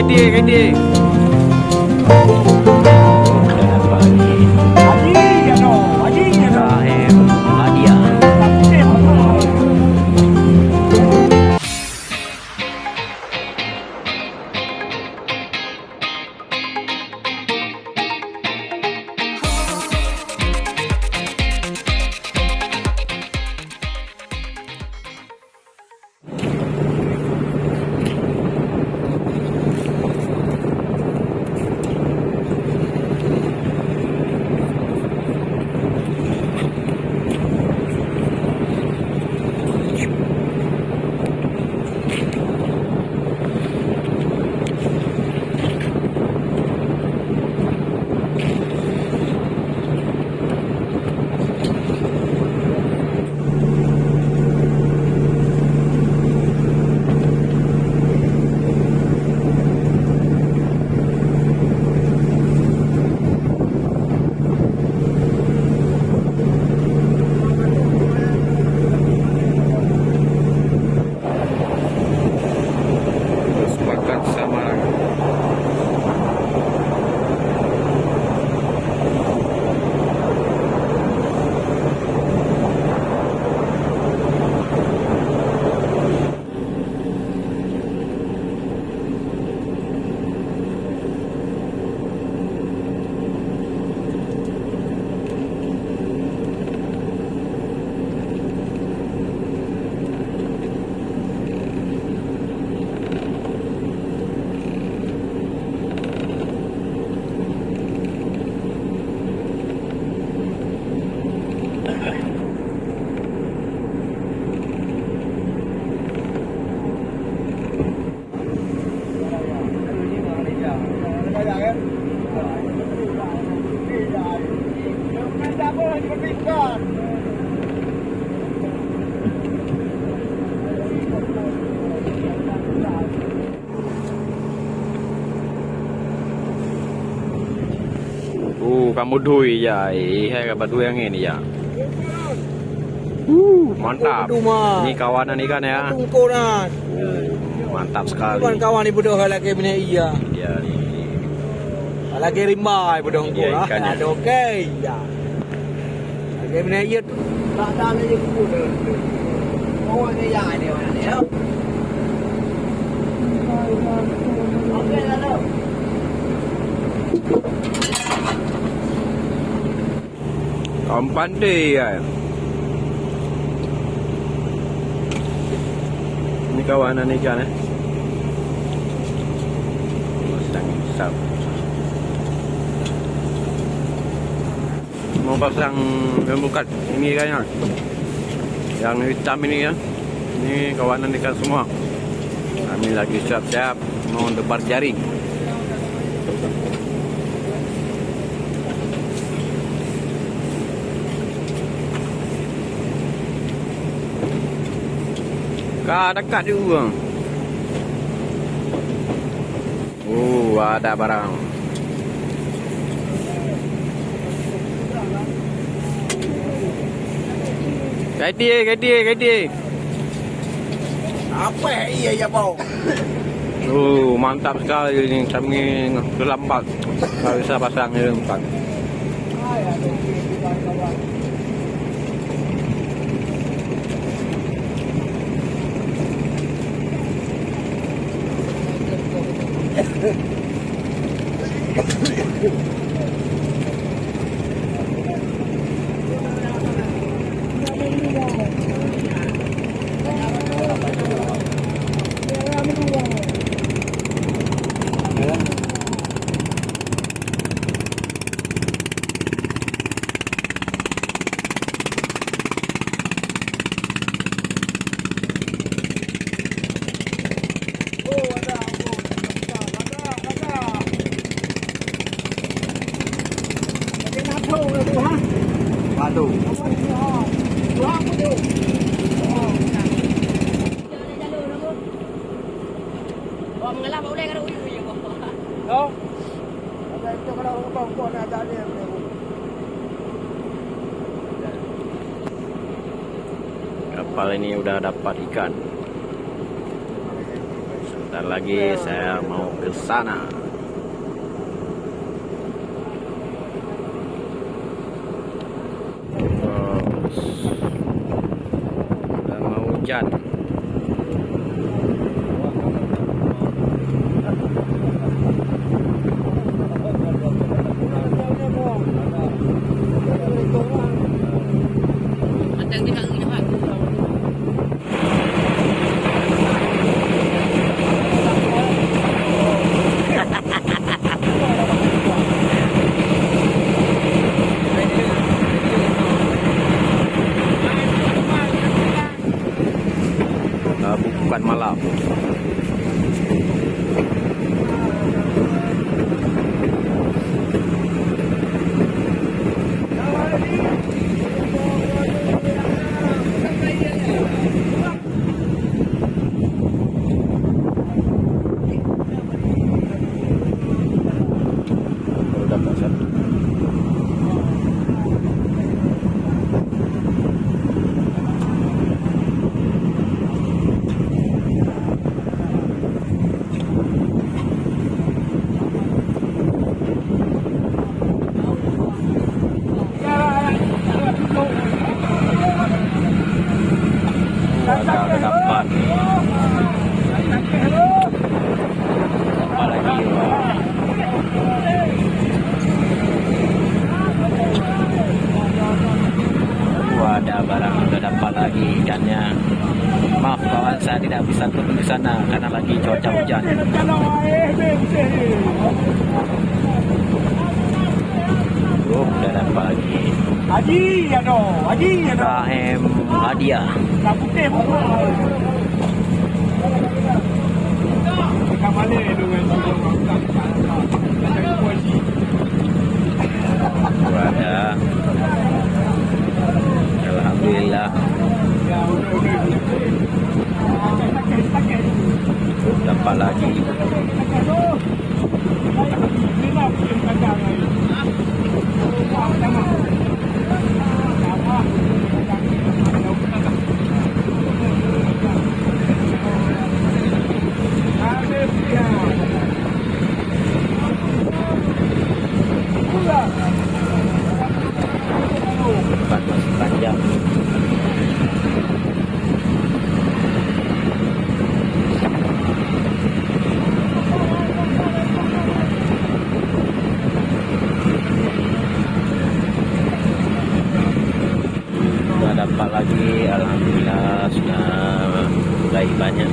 dia. Kamu dui ya, hai batu yang ini ya. Mantap. Ini kawanan ikan ya. Mantap sekali. Bukan kawan ibu doh lagi punya iya. Iya. Lagi rimba ibu doh Iya, ikannya. ada oke ya. Lagi punya iya tuh. Tak ada lagi ibu doh. Oh ini ya ini mana ya? Oke lalu. Kamu pandai ya. Ini kawanan ikan ya. Masang. Mau pasang pembukat ini ikannya. Yang hitam ini ya. Ini kawanan ikan semua. Kami lagi siap-siap mau debar jaring. Dekat juga. Ada barang. Gaidi. Apa iya ya bau? Mantap sekali ini. Kami terlambat. Kalau bisa pasang ini empat. Aduh. Mengalah boleh kan ujung kok. Oh. Ada itu kalau bangkon ada dia. Kapal ini udah dapat ikan. Bentar lagi saya mau ke sana. Udah mau hujan. Antang dia kat rumah. Bukan malam. Udah pasang. Ada dapat. Apa lagi? Ada barang udah dapat lagi ikannya. Maaf kawan, saya tidak bisa turun ke sana karena lagi cuaca hujan. Udah dapat lagi. Haji ada, Haji ada. KM hadiah. Tak putih pun. Dekat mana dengan Ada. Alhamdulillah. Dapat lagi. Depan masih panjang. Sudah dapat lagi, alhamdulillah sudah mulai banyak.